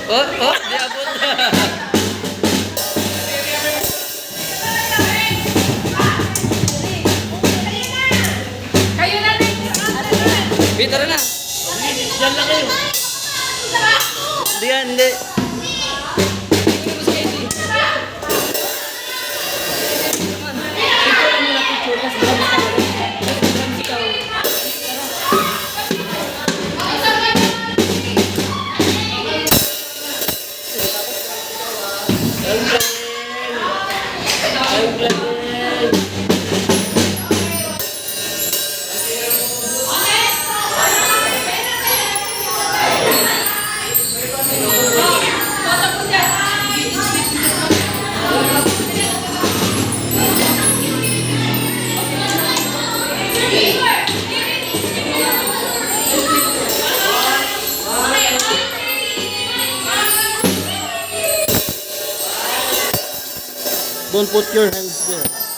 Oh, di abot. Kayo na rin. Peter na. Diyan lang kayo. Hindi yan, hindi. Don't put your hands there.